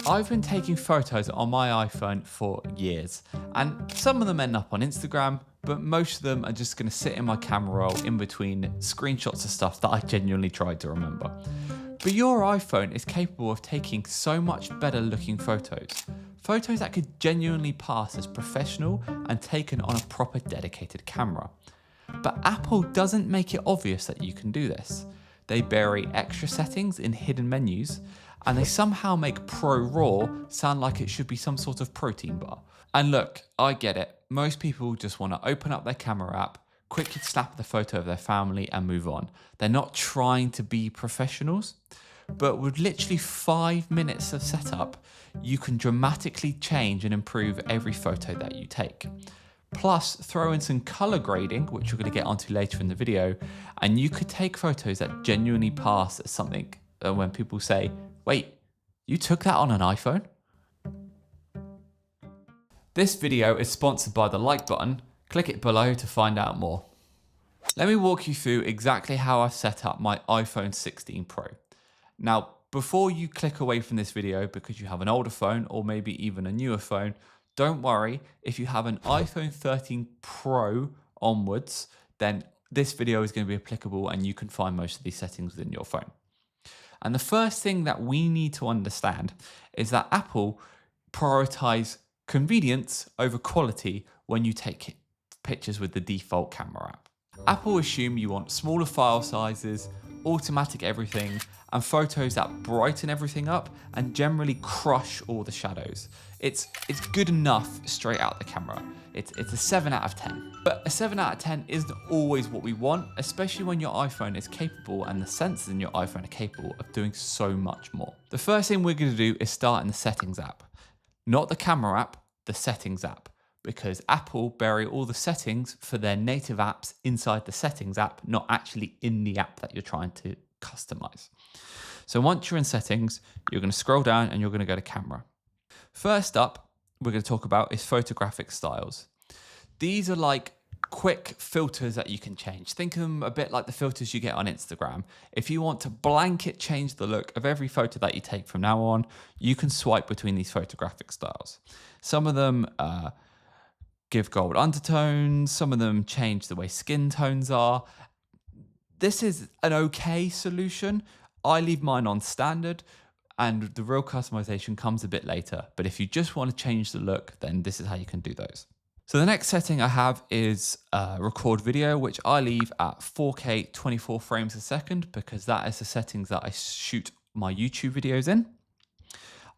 I've been taking photos on my iPhone for years, and some of them end up on Instagram, but most of them are just going to sit in my camera roll in between screenshots of stuff that I genuinely tried to remember. But your iPhone is capable of taking so much better looking photos. Photos that could genuinely pass as professional and taken on a proper dedicated camera. But Apple doesn't make it obvious that you can do this. They bury extra settings in hidden menus, and they somehow make Pro Raw sound like it should be some sort of protein bar. And look, I get it. Most people just want to open up their camera app, quickly snap the photo of their family and move on. They're not trying to be professionals. But with literally 5 minutes of setup, you can dramatically change and improve every photo that you take. Plus, throw in some color grading, which we're going to get onto later in the video, and you could take photos that genuinely pass as something when people say, wait, you took that on an iPhone? This video is sponsored by the like button. Click it below to find out more. Let me walk you through exactly how I've set up my iPhone 16 Pro. Now, before you click away from this video because you have an older phone or maybe even a newer phone, don't worry, if you have an iPhone 13 Pro onwards, then this video is going to be applicable and you can find most of these settings within your phone. And the first thing that we need to understand is that Apple prioritize convenience over quality when you take pictures with the default camera app. Apple assume you want smaller file sizes, automatic everything, and photos that brighten everything up and generally crush all the shadows. It's good enough straight out the camera. It's a 7 out of 10. But a 7 out of 10 isn't always what we want, especially when your iPhone is capable and the sensors in your iPhone are capable of doing so much more. The first thing we're going to do is start in the settings app. Not the camera app, the settings app. Because Apple bury all the settings for their native apps inside the settings app, not actually in the app that you're trying to customize. So once you're in settings, you're going to scroll down and you're going to go to camera. First up, we're going to talk about is photographic styles. These are like quick filters that you can change. Think of them a bit like the filters you get on Instagram. If you want to blanket change the look of every photo that you take from now on, you can swipe between these photographic styles. Some of them give gold undertones, some of them change the way skin tones are. This is an okay solution. I leave mine on standard and the real customization comes a bit later. But if you just want to change the look, then this is how you can do those. So the next setting I have is record video, which I leave at 4K 24 frames a second because that is the settings that I shoot my YouTube videos in.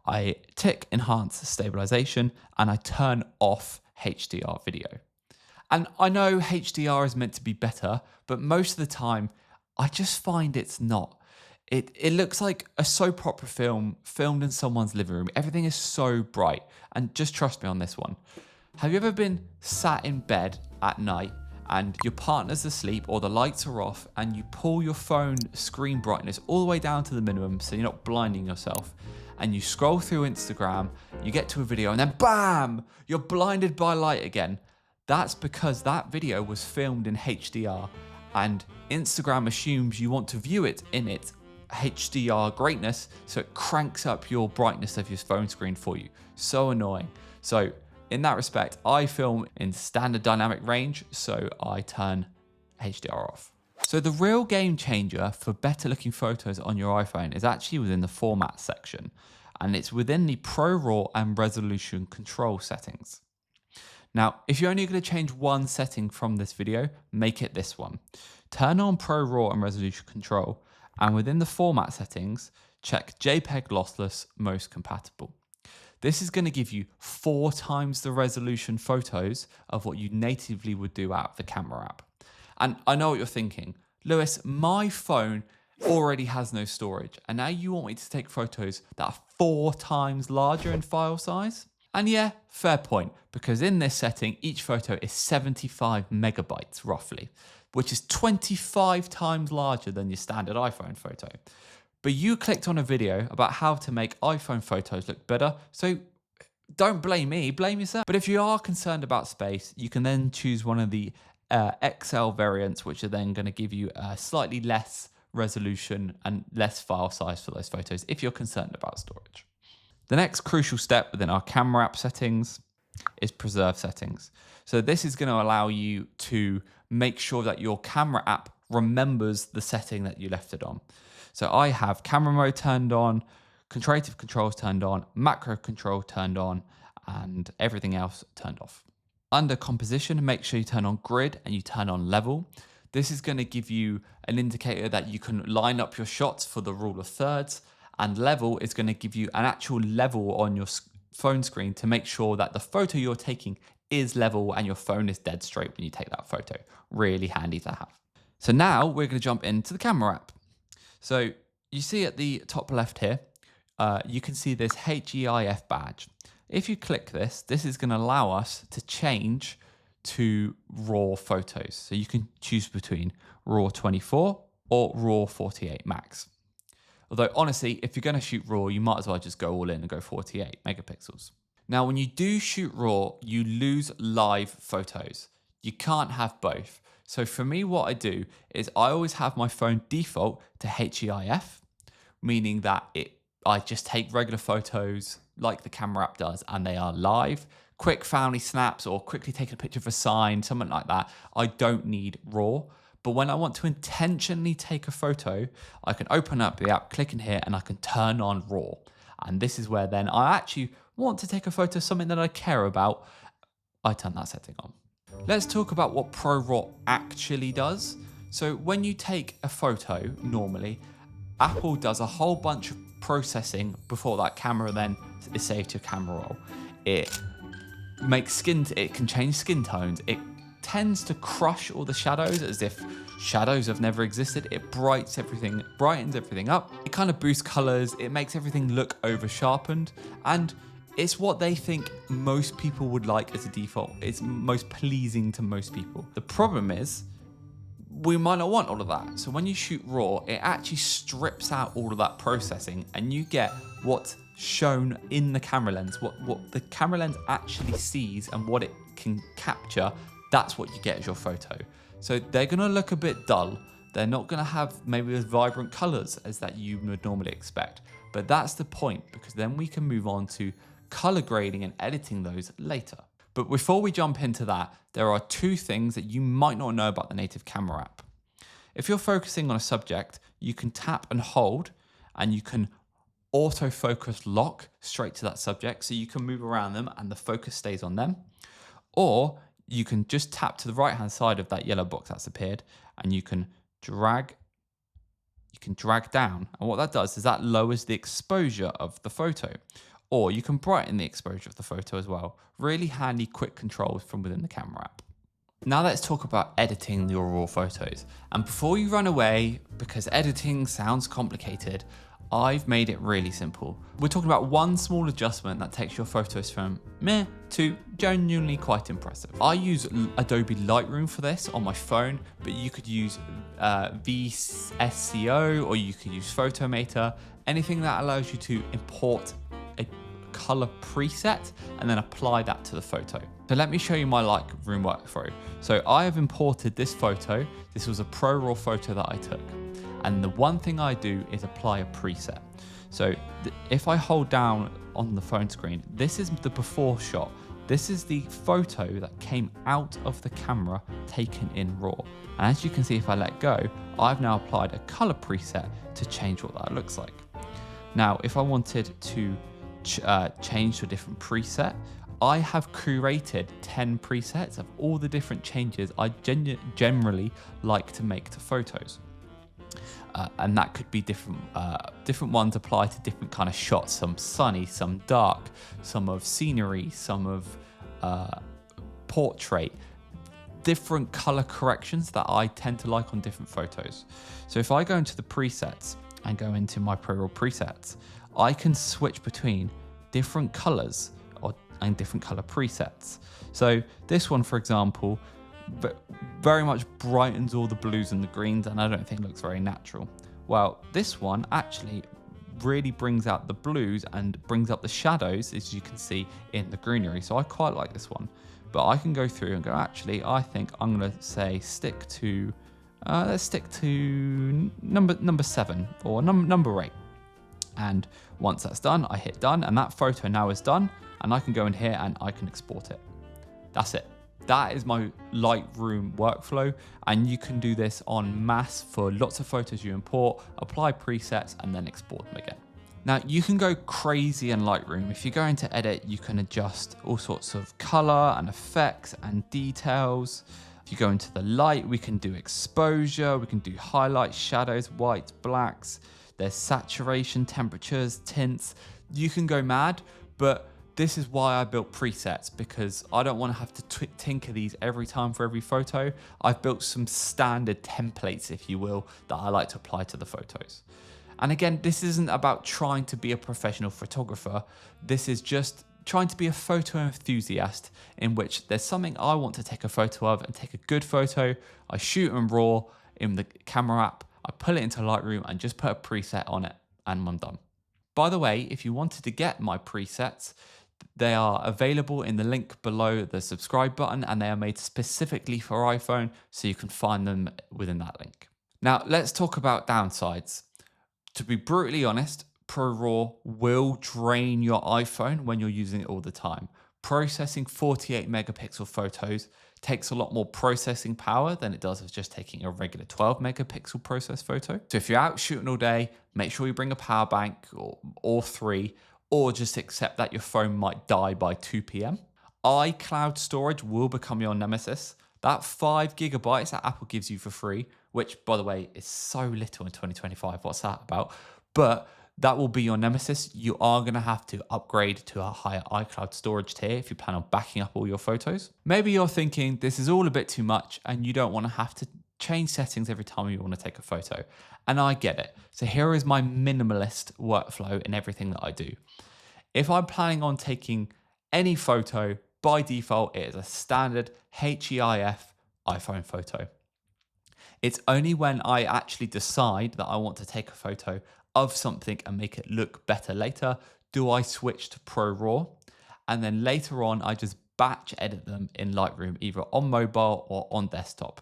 I tick enhance stabilization and I turn off HDR video. And I know HDR is meant to be better, but most of the time I just find it's not. It looks like a soap opera film filmed in someone's living room. Everything is so bright. And just trust me on this one. Have you ever been sat in bed at night and your partner's asleep or the lights are off and you pull your phone screen brightness all the way down to the minimum so you're not blinding yourself, and you scroll through Instagram, you get to a video and then BAM! You're blinded by light again. That's because that video was filmed in HDR and Instagram assumes you want to view it in its HDR greatness, so it cranks up your brightness of your phone screen for you. So annoying. So in that respect, I film in standard dynamic range, so I turn HDR off. So the real game changer for better looking photos on your iPhone is actually within the format section, and it's within the Pro Raw and resolution control settings. Now, if you're only going to change one setting from this video, make it this one. Turn on Pro Raw and resolution control, and within the format settings, check JPEG lossless most compatible. This is going to give you 4 times the resolution photos of what you natively would do out of the camera app. And I know what you're thinking, Lewis, my phone already has no storage, and now you want me to take photos that are 4 times larger in file size? And yeah, fair point, because in this setting, each photo is 75 megabytes roughly, which is 25 times larger than your standard iPhone photo. But you clicked on a video about how to make iPhone photos look better, so don't blame me, blame yourself. But if you are concerned about space, you can then choose one of the XL variants, which are then going to give you a slightly less resolution and less file size for those photos if you're concerned about storage. The next crucial step within our camera app settings is preserve settings. So this is going to allow you to make sure that your camera app remembers the setting that you left it on. So I have camera mode turned on, creative controls turned on, macro control turned on, and everything else turned off. Under composition, make sure you turn on grid and you turn on level. This is going to give you an indicator that you can line up your shots for the rule of thirds, and level is going to give you an actual level on your phone screen to make sure that the photo you're taking is level and your phone is dead straight when you take that photo. Really handy to have. So now we're going to jump into the camera app. So you see at the top left here, you can see this HEIF badge. If you click this, this is going to allow us to change to RAW photos. So you can choose between RAW 24 or RAW 48 max. Although honestly, if you're going to shoot RAW, you might as well just go all in and go 48 megapixels. Now, when you do shoot RAW, you lose live photos. You can't have both. So for me, what I do is I always have my phone default to HEIF, meaning that I just take regular photos like the camera app does, and they are live. Quick family snaps or quickly taking a picture of a sign, something like that. I don't need RAW. But when I want to intentionally take a photo, I can open up the app, click in here, and I can turn on RAW. And this is where then I actually want to take a photo of something that I care about. I turn that setting on. Let's talk about what ProRAW actually does. So when you take a photo, normally, Apple does a whole bunch of processing before that camera then is saved to your camera roll. It can change skin tones. It tends to crush all the shadows as if shadows have never existed. It brightens everything up. It kind of boosts colors. It makes everything look over sharpened, and it's what they think most people would like as a default. It's most pleasing to most people. The problem is we might not want all of that. So when you shoot RAW, it actually strips out all of that processing and you get what's shown in the camera lens, what the camera lens actually sees and what it can capture. That's what you get as your photo. So they're gonna look a bit dull. They're not gonna have maybe as vibrant colors as that you would normally expect. But that's the point, because then we can move on to color grading and editing those later. But before we jump into that, there are two things that you might not know about the native camera app. If you're focusing on a subject, you can tap and hold and you can autofocus lock straight to that subject, so you can move around them and the focus stays on them. Or you can just tap to the right hand side of that yellow box that's appeared and you can drag down. And what that does is that lowers the exposure of the photo. Or you can brighten the exposure of the photo as well. Really handy quick controls from within the camera app. Now let's talk about editing your RAW photos. And before you run away, because editing sounds complicated, I've made it really simple. We're talking about one small adjustment that takes your photos from meh to genuinely quite impressive. I use Adobe Lightroom for this on my phone, but you could use VSCO or you could use Photomator, anything that allows you to import a color preset and then apply that to the photo. So let me show you my Lightroom workflow. So I have imported this photo. This was a ProRAW photo that I took. And the one thing I do is apply a preset. So if I hold down on the phone screen, this is the before shot. This is the photo that came out of the camera taken in RAW. And as you can see, if I let go, I've now applied a color preset to change what that looks like. Now, if I wanted to change to a different preset, I have curated 10 presets of all the different changes I generally like to make to photos. And that could be different ones apply to different kind of shots, some sunny, some dark, some of scenery, some of portrait, different color corrections that I tend to like on different photos. So if I go into the presets and go into my ProRAW presets, I can switch between different colors and different color presets. So this one, for example, very much brightens all the blues and the greens, and I don't think looks very natural. Well, this one actually really brings out the blues and brings up the shadows, as you can see in the greenery. So I quite like this one, but I can go through and go, actually, I think I'm gonna say stick to, let's stick to number 7 or number 8. And once that's done, I hit done, and that photo now is done, and I can go in here and I can export it. That's it. That is my Lightroom workflow, and you can do this en masse for lots of photos you import, apply presets, and then export them again. Now, you can go crazy in Lightroom. If you go into edit, you can adjust all sorts of color and effects and details. If you go into the light, we can do exposure, we can do highlights, shadows, whites, blacks. There's saturation, temperatures, tints. You can go mad, but this is why I built presets, because I don't want to have to tinker these every time for every photo. I've built some standard templates, if you will, that I like to apply to the photos. And again, this isn't about trying to be a professional photographer. This is just trying to be a photo enthusiast, in which there's something I want to take a photo of and take a good photo. I shoot in RAW in the camera app, I pull it into Lightroom and just put a preset on it, and I'm done. By the way, if you wanted to get my presets, they are available in the link below the subscribe button, and they are made specifically for iPhone, so you can find them within that link. Now, let's talk about downsides. To be brutally honest, ProRAW will drain your iPhone when you're using it all the time. Processing 48 megapixel photos takes a lot more processing power than it does of just taking a regular 12 megapixel process photo. So if you're out shooting all day, make sure you bring a power bank or three, or just accept that your phone might die by 2 p.m. iCloud storage will become your nemesis. That 5 gigabytes that Apple gives you for free, which by the way is so little in 2025, what's that about? But that will be your nemesis. You are going to have to upgrade to a higher iCloud storage tier if you plan on backing up all your photos. Maybe you're thinking this is all a bit too much and you don't want to have to change settings every time you want to take a photo. And I get it. So here is my minimalist workflow in everything that I do. If I'm planning on taking any photo, by default, it is a standard HEIF iPhone photo. It's only when I actually decide that I want to take a photo of something and make it look better later, do I switch to ProRAW. And then later on, I just batch edit them in Lightroom, either on mobile or on desktop.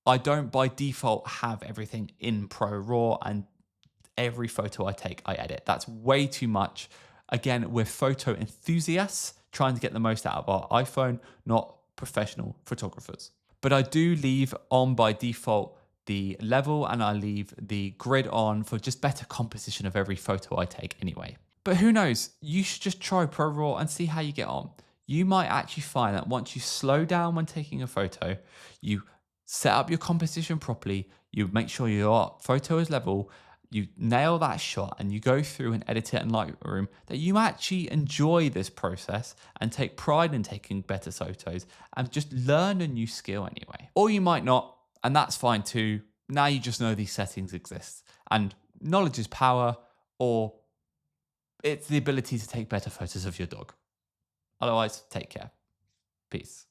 I don't by default have everything in ProRAW, and every photo I take, I edit. That's way too much. Again, we're photo enthusiasts trying to get the most out of our iPhone, not professional photographers. But I do leave on by default the level, and I leave the grid on for just better composition of every photo I take anyway. But who knows, you should just try ProRAW and see how you get on. You might actually find that once you slow down when taking a photo, you set up your composition properly, you make sure your photo is level, you nail that shot, and you go through and edit it in Lightroom, that you actually enjoy this process and take pride in taking better photos and just learn a new skill anyway. Or you might not, and that's fine too. Now you just know these settings exist, and knowledge is power, or it's the ability to take better photos of your dog. Otherwise, take care. Peace.